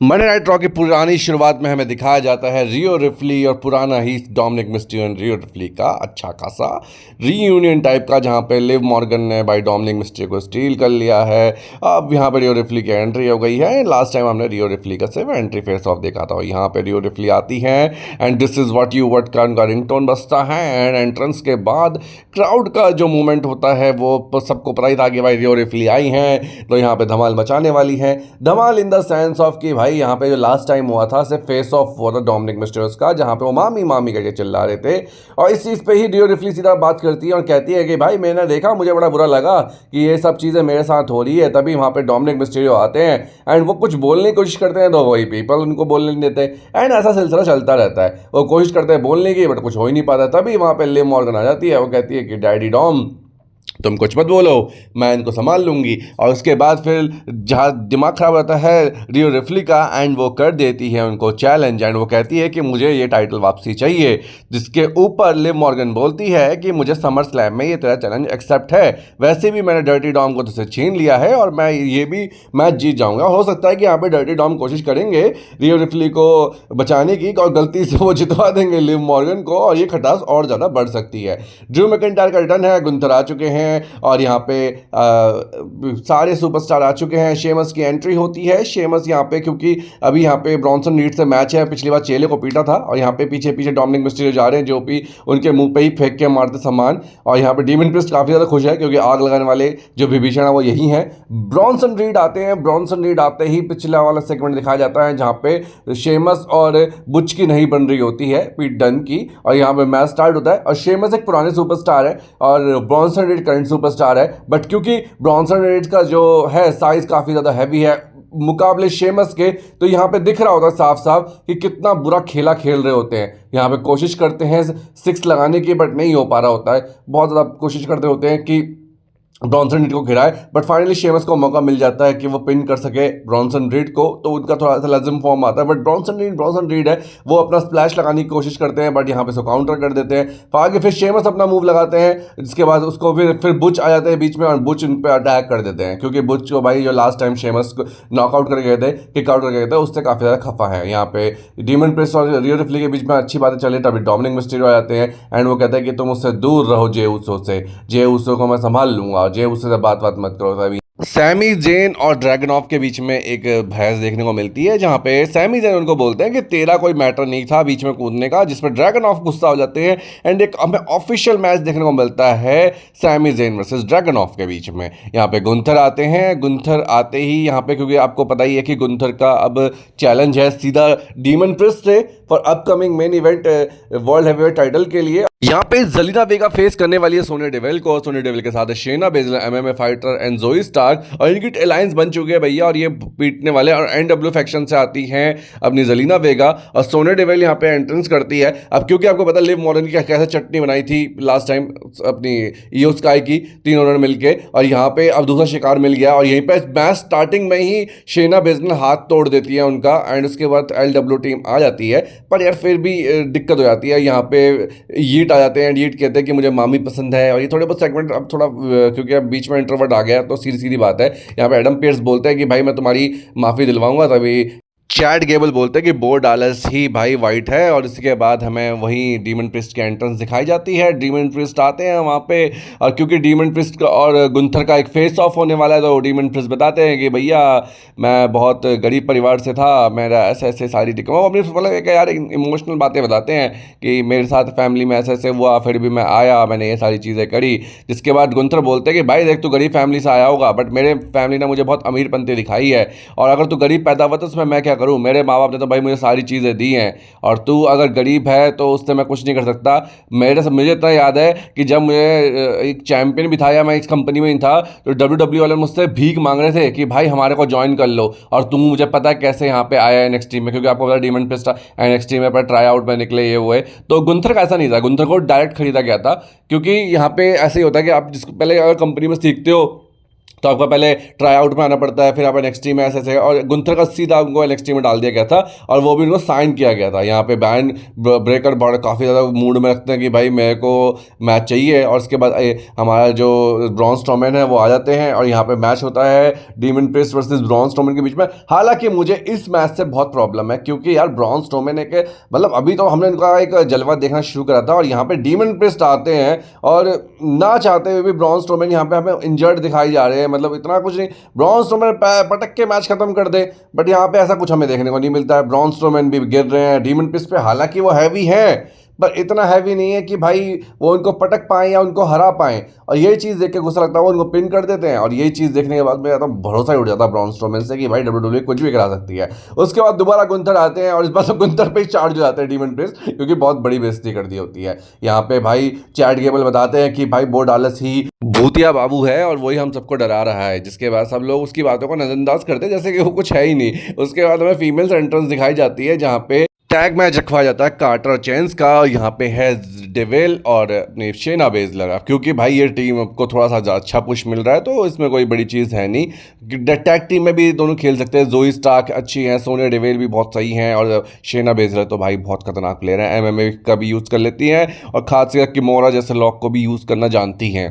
Monday night raw की पुरानी शुरुआत में हमें दिखाया जाता है रियो रिफ्ली और पुराना ही डोमिनिक मिस्टियो और रियो रिफ्ली का अच्छा खासा रीयूनियन टाइप का, जहां पे लिव मॉर्गन ने भाई डोमिनिक मिस्टियो को स्टील कर लिया है। अब यहां पे रियो रिफ्ली की एंट्री हो गई है। लास्ट टाइम हमने रियो रिफ्ली का सिर्फ एंट्री फेस ऑफ देखा था और यहाँ पे रियो रिफ्ली आती है and this is what you what का रिंगटोन बजता है एंड एंट्रेंस के बाद क्राउड का जो मूवमेंट होता है वो सबको पता ही था कि भाई रियो रिफ्ली आई हैं तो यहाँ पे धमाल मचाने वाली है। धमाल इन द सेंस ऑफ कि भाई यहाँ पे जो लास्ट टाइम हुआ था सिर्फ फेस ऑफ हुआ था डोमिनिक मिस्टीरियो का, जहाँ पे वो मामी मामी करके चिल्ला रहे थे और इस चीज़ पे ही रियो रिफ्ली सीधा बात करती है और कहती है कि भाई मैंने देखा, मुझे बड़ा बुरा लगा कि ये सब चीज़ें मेरे साथ हो रही है। तभी वहाँ पे डोमिनिक मिस्टीरियो आते हैं एंड वो कुछ बोलने की कोशिश करते हैं तो वही पीपल उनको बोलने नहीं देते एंड ऐसा सिलसिला चलता रहता है। वो कोशिश करते हैं बोलने की बट कुछ हो ही नहीं पाता। तभी वहाँ पे लिव मॉर्गन आ जाती है। वो कहती है कि डैडी डॉम तुम कुछ मत बोलो, मैं इनको संभाल लूँगी। और उसके बाद फिर जहाँ दिमाग ख़राब रहता है रियो रिफ्ली का एंड वो कर देती है उनको चैलेंज एंड वो कहती है कि मुझे ये टाइटल वापसी चाहिए। जिसके ऊपर लिव मॉर्गन बोलती है कि मुझे समर स्लैम में ये तेरा चैलेंज एक्सेप्ट है, वैसे भी मैंने डर्टी डॉम को तुझसे छीन लिया है और मैं ये भी मैच जीत जाऊँगा। हो सकता है कि यहाँ पे डर्टी डॉम कोशिश करेंगे रियो रिफ्ली को बचाने की और गलती से वो जितवा देंगे लिव मॉर्गन को और ये खटास और ज़्यादा बढ़ सकती है। ड्रू मैकिंटायर का रिटर्न है, गुंथर आ चुके हैं और यहाँ पे सारे सुपरस्टार आ चुके हैं। शेमस की एंट्री होती है। शेमस यहाँ पे क्योंकि अभी यहाँ पे ब्रॉन्सन रीड से मैच है, पिछली बार चेले को पीटा था और यहाँ पे पीछे पीछे डोमिनिक मिस्टीरियो जा रहे हैं जो भी उनके मुंह पे ही फेंक के मारते सामान। और यहाँ पे डीमन प्रिस्ट काफ़ी ज़्यादा खुश है क्योंकि आग लगाने वाले जो विभीषण है वो यही हैं। ब्रॉन्सन रीड आते हैं। ब्रॉन्सन रीड आते ही पिछला वाला सेगमेंट दिखाया जाता है जहाँ पे शेमस और बुच की नहीं बन रही होती है पीट डन की और यहाँ पे मैच स्टार्ट होता है। और शेमस एक पुराने सुपरस्टार है और ब्रॉन्सन रीड करंट सुपरस्टार है बट क्योंकि ब्रॉन्सन रीड का जो है साइज काफ़ी ज़्यादा हैवी है मुकाबले शेमस के, तो यहाँ पे दिख रहा होता है साफ साफ कि कितना बुरा खेला खेल रहे होते हैं। यहाँ पे कोशिश करते हैं 6 लगाने की बट नहीं हो पा रहा होता है। बहुत ज़्यादा कोशिश करते होते हैं कि ब्रॉन्सन रीड को गिराए बट फाइनली शेमस को मौका मिल जाता है कि वो पिन कर सके ब्रॉन्सन रीड को, तो उनका थोड़ा सा लज़म फॉर्म आता है। बट ब्रॉन्सन रीड है वो अपना स्प्लैश लगाने की कोशिश करते हैं बट यहाँ पे सो काउंटर कर देते हैं। आगे फिर शेमस अपना मूव लगाते हैं जिसके बाद उसको फिर बुच आ जाते हैं बीच में और बुच उन पर अटैक कर देते हैं क्योंकि बुच को भाई जो लास्ट टाइम शेमस को नॉकआउट करके गए थे, किक आउट करके गए थे, उससे काफ़ी ज़्यादा खफा है। यहाँ पे डीमन प्रिस्ट और रियो रिफ्ली के बीच में अच्छी बातें चले तभी डोमिनिक मिस्टीरियो आ जाते हैं एंड वो कहते हैं कि तुम उससे दूर रहो जे उसो से, जे उसो को मैं संभाल लूँगा, जे उससे बात मत करो। तभी सैमी जेन और ड्रैगनॉफ के बीच में एक बहस देखने को मिलती है जहां पे सैमी जेन उनको बोलते हैं कि तेरा कोई मैटर नहीं था बीच में कूदने का, जिस पर ड्रैगनॉफ गुस्सा हो जाते हैं एंड एक हमें ऑफिशियल मैच देखने को मिलता है सैमी जेन वर्सेस ड्रैगनॉफ के बीच में। यहाँ पे गुंथर आते हैं। गुंथर आते ही यहाँ पे क्योंकि आपको पता ही है कि गुंथर का अब चैलेंज है सीधा डीमन प्रिस्ट से for upcoming main event world heavyweight title के लिए। यहाँ पे जलीना वेगा फेस करने वाली है सोनिया डेविल को। सोनिया डेविल के साथ है शेना बेज़लर एमएमए फाइटर एंड जोई स्टार्क और इनकी अलायंस बन चुकी है भैया और ये पीटने वाले और एनडब्ल्यू फैक्शन से आती हैं अपनी जलीना वेगा और सोनिया डेविल यहाँ पे एंट्रेंस करती है। अब क्योंकि आपको पता लिव मॉर्गन की कैसे चटनी बनाई थी लास्ट टाइम अपनी ईओ स्काई की, तीनों ने मिलके, और यहाँ पे अब दूसरा शिकार मिल गया और यहीं पे मैच स्टार्टिंग में ही शेना बेज़लर हाथ तोड़ देती है उनका एंड उसके बाद एलडब्ल्यू टीम आ जाती है। पर यार फिर भी दिक्कत हो जाती है। यहाँ पे यीट आ जाते हैं एंड यीट कहते हैं कि मुझे मामी पसंद है और ये थोड़े बहुत सेगमेंट अब थोड़ा क्योंकि अब बीच में इंट्रोवर्ट आ गया तो सीधी सीधी बात है। यहाँ पे एडम पियर्स बोलते हैं कि भाई मैं तुम्हारी माफ़ी दिलवाऊंगा। तभी चैट गेबल बोलते हैं कि बो डालस ही भाई वाइट है और इसके बाद हमें वहीं डीमन प्रिस्ट की एंट्रेंस दिखाई जाती है। डीमन प्रिस्ट आते हैं वहाँ पे और क्योंकि डीमन प्रिस्ट और गुंथर का एक फेस ऑफ होने वाला है तो डीमन प्रिस्ट बताते हैं कि भैया मैं बहुत गरीब परिवार से था, मेरा ऐसे ऐसे सारी टिक वो अपनी मतलब यार इमोशनल बातें बताते हैं कि मेरे साथ फैमिली में ऐसे ऐसे हुआ फिर भी मैं आया, मैंने ये सारी चीज़ें करी। जिसके बाद गुंथर बोलते हैं कि भाई देख तू गरीब फैमिली से आया होगा बट मेरे फैमिली ने मुझे बहुत अमीर पंथी दिखाई है और अगर तू गरीब पैदा हुआ तो उसमें मैं क्या करूं, मेरे माँ बाप ने तो भाई मुझे सारी चीज़ें दी हैं और तू अगर गरीब है तो उससे मैं कुछ नहीं कर सकता। मुझे इतना याद है कि जब मुझे एक चैंपियन भी था या मैं इस कंपनी में ही था तो डब्ल्यू वाले मुझसे भीख मांग रहे थे कि भाई हमारे को ज्वाइन कर लो और तुम मुझे पता है कैसे यहाँ पे आया एनएक्सटी में, क्योंकि आपको पता डीमन प्रिस्ट एनएक्सटी में पर ट्राई आउट में निकले ये हुए। तो गुंथर का ऐसा नहीं था, गुंथर को डायरेक्ट खरीदा गया था क्योंकि यहाँ पे ऐसे ही होता है कि आप जिसको पहले अगर कंपनी में सीखते हो तो आपको पहले ट्राई आउट में आना पड़ता है, फिर आप एनएक्सटी में ऐसे और गुंथर का सीधा उनको एनएक्सटी में डाल दिया गया था और वो भी उनको साइन किया गया था। यहाँ पे बैन ब्रेकर बड़ा काफ़ी ज़्यादा मूड में रखते हैं कि भाई मेरे को मैच चाहिए, और उसके बाद हमारा जो ब्रॉन स्ट्रोमैन है वो आ जाते हैं और यहाँ पे मैच होता है demon priest versus Braun Strowman के बीच में। हालांकि मुझे इस मैच से बहुत प्रॉब्लम है, क्योंकि यार ब्रॉन स्ट्रोमैन एक मतलब अभी तो हमने इनका एक जलवा देखना शुरू करा था और यहाँ पे डीमन प्रिस्ट आते हैं और ना चाहते हुए भी ब्रॉन स्ट्रोमैन यहाँ पे हमें इंजर्ड दिखाई जा रहे हैं। मतलब इतना कुछ नहीं, ब्रॉन स्ट्रोमैन पटक के मैच खत्म कर दे, बट यहाँ पे ऐसा कुछ हमें देखने को नहीं मिलता है। ब्रॉन स्ट्रोमैन भी गिर रहे हैं डीमन प्रिस्ट पे, हालांकि वो हैवी है पर इतना हैवी नहीं है कि भाई वो उनको पटक पाएं या उनको हरा पाएं, और यही चीज़ देख के गुस्सा लगता है, वो उनको पिन कर देते हैं। और यही चीज़ देखने के बाद मेरा तो भरोसा ही उठ जाता है ब्रॉन स्ट्रोमैन से कि भाई डब्ल्यूडब्ल्यूई कुछ भी करा सकती है। उसके बाद दोबारा गुंथर आते हैं और इस बार तो गुंथर पे ही चार्ज हो जाते हैं डीमन प्रिस्ट, क्योंकि बहुत बड़ी बेइज्जती कर दी होती है। यहाँ पे भाई चैट गेबल बताते हैं कि भाई बो डालस ही भूतिया बाबू है और वही हम सबको डरा रहा है, जिसके बाद सब लोग उसकी बातों को नजरअंदाज करते हैं जैसे कि वो कुछ है ही नहीं। उसके बाद हमें फीमेल्स एंट्रेंस दिखाई जाती है जहाँ पे टैग मैच रखवाया जाता है कार्टर और चेंस का। यहाँ पे है डेविल और अपनी शेना बेज़लर, क्योंकि भाई ये टीम को थोड़ा सा अच्छा पुश मिल रहा है तो इसमें कोई बड़ी चीज़ है नहीं। टैग टीम में भी दोनों खेल सकते हैं, जोई स्टार्क अच्छी हैं, सोनिया डेविल भी बहुत सही हैं और शेना बेज़लर तो भाई बहुत खतरनाक प्लेयर हैं, एमएमए का भी यूज़ कर लेती हैं और खासकर किमोरा जैसे लॉक को भी यूज़ करना जानती हैं।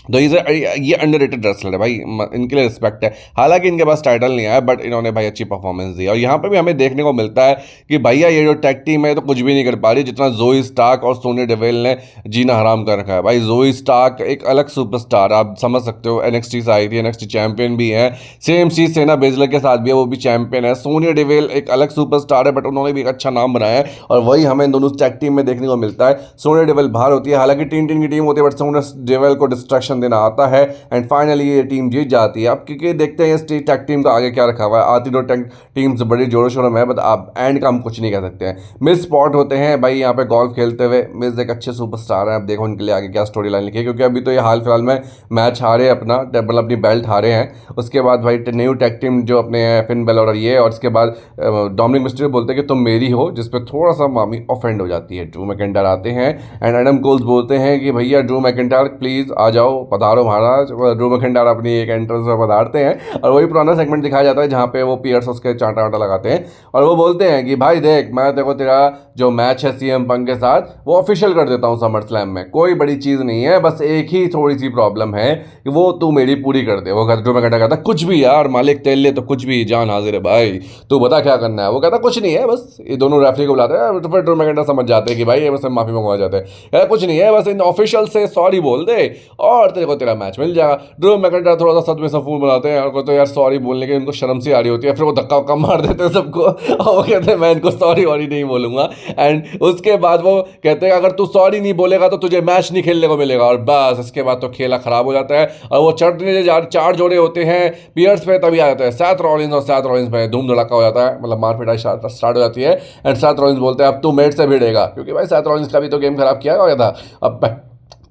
तो ये अंडररेटेड रेसलर है भाई, इनके लिए रिस्पेक्ट है। हालांकि इनके पास टाइटल नहीं आया बट इन्होंने भाई अच्छी परफॉर्मेंस दी। और यहाँ पे भी हमें देखने को मिलता है कि भैया ये जो टैग टीम है तो कुछ भी नहीं कर पा रही जितना जोई स्टार्क और सोनिया डेविल ने जीना हराम कर रखा है। भाई जोई स्टार्क एक अलग सुपरस्टार, आप समझ सकते हो, एनएक्सटी से आई थी, एनएक्सटी चैंपियन भी है, सेम चीज सेना बेज़लर के साथ भी है, वो भी चैंपियन है। सोनिया डेविल एक अलग सुपरस्टार है बट उन्होंने भी एक अच्छा नाम बनाया है और वही हमें इन दोनों टैग टीम में देखने को मिलता है। सोनिया डेविल बाहर होती है, हालांकि टीम की टीम होती है बट सोनिया डेविल को डिस्ट्रैक्शन देना आता है एंड फाइनली ये टीम जीत जाती है। अब क्योंकि देखते हैं इस टैग टीम का आगे क्या रखा हुआ है, आती दो टैग टीम्स बड़ी जोरों शोरों में है बट आप एंड का हम कुछ नहीं कह सकते हैं। मिस स्पॉट होते हैं भाई यहाँ पे गोल्फ खेलते हुए, मिस एक अच्छे सुपरस्टार हैं, अब देखो उनके लिए आगे क्या स्टोरी लाइन लिखी है, क्योंकि अभी तो ये हाल फिलहाल में मैच हारे अपना मतलब अपनी बेल्ट हारे हैं। उसके बाद भाई न्यू टैग टीम जो अपने फिन बेलर और ये, और उसके बाद डोमिनिक मिस्टीरियो बोलते हैं कि तुम मेरी हो, जिस पर थोड़ा सा मामी ऑफेंड हो जाती है। ड्रू मैकिंटायर आते हैं एंड एडम कोल्स बोलते हैं कि भैया ड्रू मैकिंटायर प्लीज़ आ जाओ, पधारो महाराज। ड्रू मैकिंटायर अपनी एक एंट्रेंस में पधारते हैं और वही पुराना सेगमेंट दिखाया जाता है जहाँ पे वो पियर्स उसके चांटा वाटा लगाते हैं और वो बोलते हैं कि भाई देख मैं देखो तेरा जो मैच है सीएम पंक के साथ वो ऑफिशियल कर देता हूँ समर स्लैम में, कोई बड़ी चीज़ नहीं है, बस एक ही थोड़ी सी प्रॉब्लम है कि वो तू मेरी पूरी कर दे। वो ड्रू मैकिंटायर कहता कुछ भी यार मालिक तेल ले तो कुछ भी, जान हाजिर है भाई, तू बता क्या करना है। वो कहता कुछ नहीं है, बस ये दोनों रेफरी को बुलाते हैं तो फिर ड्रू मैकिंटायर समझ जाते हैं कि भाई ये बस माफी मंगवा जाते हैं, यार कुछ नहीं है, बस इन ऑफिशियल से सॉरी बोल दे और तेरे को तेरा मैच मिल जाएगा। ड्रू मैकिंटायर थोड़ा सा सदमे सफूल बनाते हैं और तो यार सॉरी बोलने की उनको शर्म सी आ रही होती है, फिर वो धक्का वक्का मार देते हैं सबको और वो कहते हैं मैं इनको सॉरी वॉरी नहीं बोलूंगा। एंड उसके बाद वो कहते हैं अगर तू सॉरी नहीं बोलेगा तो तुझे मैच नहीं खेलने को मिलेगा, और बस इसके बाद तो खेला खराब हो जाता है और वो चढ़ने चार जोड़े होते हैं पियर्स पे, तभी आ जाता है सैथ रॉलिंस और सैथ रॉलिंस में धूम धड़ाका हो जाता है, मतलब मार पिटाई स्टार्ट हो जाती है एंड सैथ रॉलिंस बोलते हैं अब तू मेट से भिड़ेगा, क्योंकि भाई सैथ रॉलिंस का भी तो गेम खराब किया गया था। अब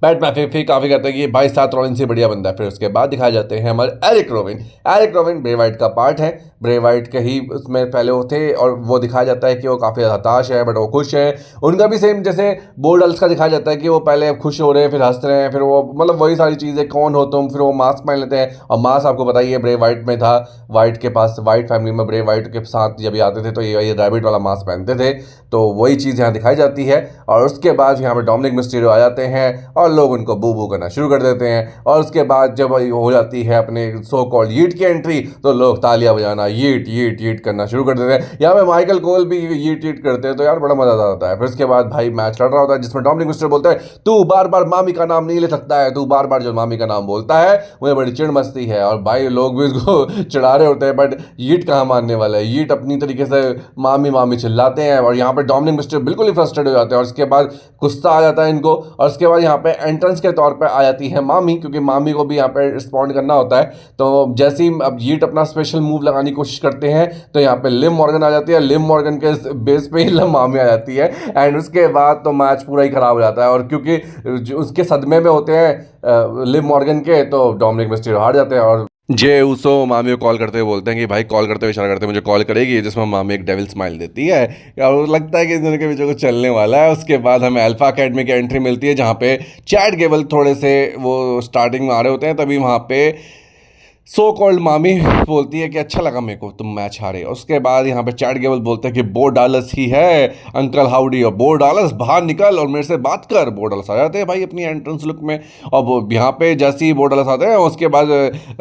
पैट मैफी काफ़ी कहते हैं कि भाई सैथ रॉलिंस से बढ़िया बंदा है। फिर उसके बाद दिखाए जाते हैं हमारे एरिक रोविन ब्रे वाइट का पार्ट है, ब्रे वाइट के ही उसमें पहले वो थे और वो दिखाया जाता है कि वो काफ़ी हताश है बट वो खुश है। उनका भी सेम जैसे बोर्डल्स का दिखाया जाता है कि वो पहले खुश हो रहे हैं फिर हंस रहे हैं, फिर वो मतलब वही सारी चीज़ें कौन हो तुम, फिर वो मास्क पहन लेते हैं और मास्क आपको बताइए ब्रे वाइट में था, वाइट के पास वाइट फैमिली में ब्रे वाइट के साथ जब आते थे तो ये रैबिट वाला मास्क पहनते थे, तो वही चीज़ यहाँ दिखाई जाती है। और उसके बाद यहाँ पर डोमिनिक मिस्टीरियो आ जाते हैं और लोग उनको बू बू करना शुरू कर देते हैं और उसके बाद जब हो जाती है अपने सो कॉल्ड यीट की एंट्री तो लोग तालियां बजाना यीट यीट यीट करना शुरू कर देते हैं। यहाँ पे माइकल कोल भी यीट यीट करते हैं तो यार बड़ा मजा आता है। फिर उसके बाद भाई मैच लड़ रहा होता है जिसमें डोमिनिक मिस्टीरियो बोलता है तू बार बार मामी का नाम नहीं ले सकता है, तू बार बार जो मामी का नाम बोलता है मुझे बड़ी चिड़ मस्ती है, और भाई लोग भी उसको चिढ़ा रहे होते हैं बट यीट कहाँ मानने वाला है, यीट अपनी तरीके से मामी मामी चिल्लाते हैं और यहाँ पे डोमिनिक मिस्टीरियो बिल्कुल ही फ्रस्ट्रेट हो जाते हैं और उसके बाद गुस्सा आ जाता है इनको। और उसके बाद यहाँ पे एंट्रेंस के तौर पे आ जाती है मामी, क्योंकि मामी को भी यहाँ पे रिस्पॉन्ड करना होता है। तो जैसे ही अब यीट अपना स्पेशल मूव लगाने की कोशिश करते हैं तो यहाँ पे लिम मॉर्गन आ जाती है, लिम मॉर्गन के बेस पे ही मामी आ जाती है एंड उसके बाद तो मैच पूरा ही खराब हो जाता है। और क्योंकि उसके सदमे में होते हैं लिम मॉर्गन के तो डोमिनिक मिस्टीरियो हार जाते हैं और जे उसो मामी को कॉल करते हुए बोलते हैं कि भाई कॉल करते हुए इशारा करते हैं मुझे कॉल करेगी, जिसमें मामी एक डेविल स्माइल देती है और लगता है कि इन दोनों के बीच को चलने वाला है। उसके बाद हमें अल्फा अकेडमी की एंट्री मिलती है जहाँ पे चैट गेबल थोड़े से वो स्टार्टिंग में आ रहे होते हैं, तभी वहाँ पे सो कॉल्ड मामी बोलती है कि अच्छा लगा मेरे को तुम मैच हारे। उसके बाद यहाँ पे चैट गेबल बोलते हैं कि बो डालस ही है, अंकल हाउडी, और बो डालस बाहर निकल और मेरे से बात कर। बो डालस आ जाते हैं भाई अपनी एंट्रेंस लुक में, और वो यहाँ पे जैसे ही बो डालस आते हैं उसके बाद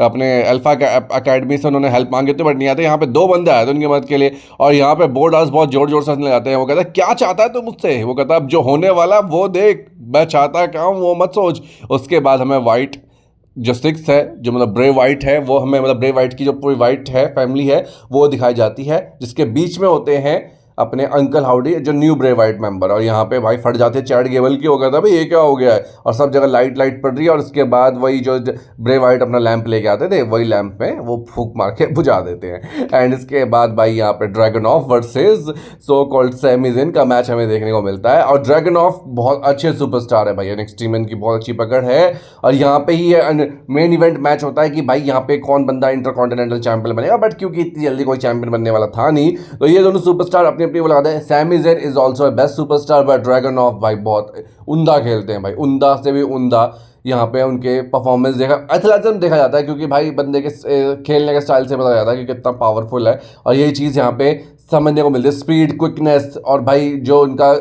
अपने अल्फा अकेडमी से उन्होंने हेल्प मांगे थे बट नहीं आते। यहाँ पे 2 बंदे आए थे उनकी मदद के लिए, और यहाँ पे बो डालस बहुत जोर जोर से हंसने लगाते हैं। वो कहता है क्या चाहता है तू मुझसे? वो कहता है अब जो होने वाला वो देख, मैं चाहता क्या हूँ वो मत सोच। उसके बाद हमें वाइट जो 6 है, जो मतलब ब्रे वाइट है, वो हमें मतलब ब्रे वाइट की जो पूरी वाइट है फैमिली है वो दिखाई जाती है, जिसके बीच में होते हैं अपने अंकल हाउडी जो न्यू ब्रे वाइट मेंबर। और यहाँ पे भाई फट जाते हैं चैट गेबल की, हो गया था भाई ये क्या हो गया है, और सब जगह लाइट लाइट पड़ रही है। और उसके बाद वही जो ब्रे वाइट अपना लैंप लेके आते थे वही लैंप में वो फूक मार के बुझा देते हैं। एंड इसके बाद भाई यहाँ पे Dragon Off versus so called Sammy Zen का मैच हमें देखने को मिलता है। और ड्रैगन ऑफ बहुत अच्छे सुपरस्टार है भाई, एनएक्सटी में इनकी बहुत अच्छी पकड़ है। और यहाँ पे ही मेन इवेंट मैच होता है कि भाई यहाँ पे कौन बंदा इंटरकॉन्टिनेंटल चैंपियन बनेगा, बट क्योंकि इतनी जल्दी कोई चैंपियन बनने वाला था नहीं, तो ये दोनों सुपरस्टार अपनी अपनी वो लगाते हैं। Sammy Zen is also best superstar, but Dragon Off भाई बहुत उमदा खेलते हैं भाई, उमदा से भी उमदा। यहाँ पे उनके परफॉर्मेंस देखा, एथलेटिज्म देखा जाता है, क्योंकि भाई बंदे के खेलने के स्टाइल से पता जाता है कि कितना पावरफुल है। और यही चीज़ यहाँ पे समझने को मिलती है, स्पीड, क्विकनेस, और भाई जो उनका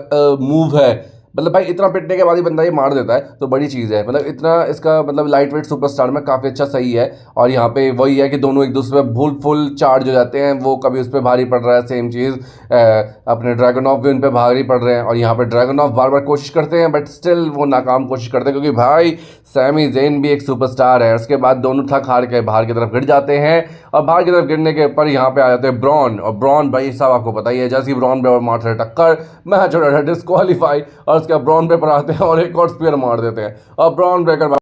मूव है, मतलब भाई इतना पिटने के बाद ही बंदा ये मार देता है तो बड़ी चीज़ है। मतलब इतना इसका मतलब लाइट वेट सुपरस्टार में काफ़ी अच्छा सही है। और यहाँ पे वही है कि दोनों एक दूसरे पे फुल चार्ज हो जाते हैं, वो कभी उस पर भारी पड़ रहा है, सेम चीज़ अपने ड्रैगन ऑफ भी उन पर भारी पड़ रहे हैं। और यहाँ पे ड्रैगन ऑफ बार बार कोशिश करते हैं बट स्टिल वो नाकाम कोशिश करते हैं, क्योंकि भाई सैमी ज़ेन भी एक सुपरस्टार है। उसके बाद दोनों थक हार के बाहर की तरफ गिर जाते हैं, और बाहर की तरफ गिरने के ऊपर यहाँ पे आ जाते हैं ब्रॉन। और ब्रॉन भाई साहब आपको पता ही है, जैसे ही ब्रॉन पे मारते हैं टक्कर, मैच हो रहा है डिस्क्वालीफाई, और उसके बाद ब्रॉन पे पर आते हैं और एक और स्पीयर मार देते हैं, और ब्रॉन ब्रेकर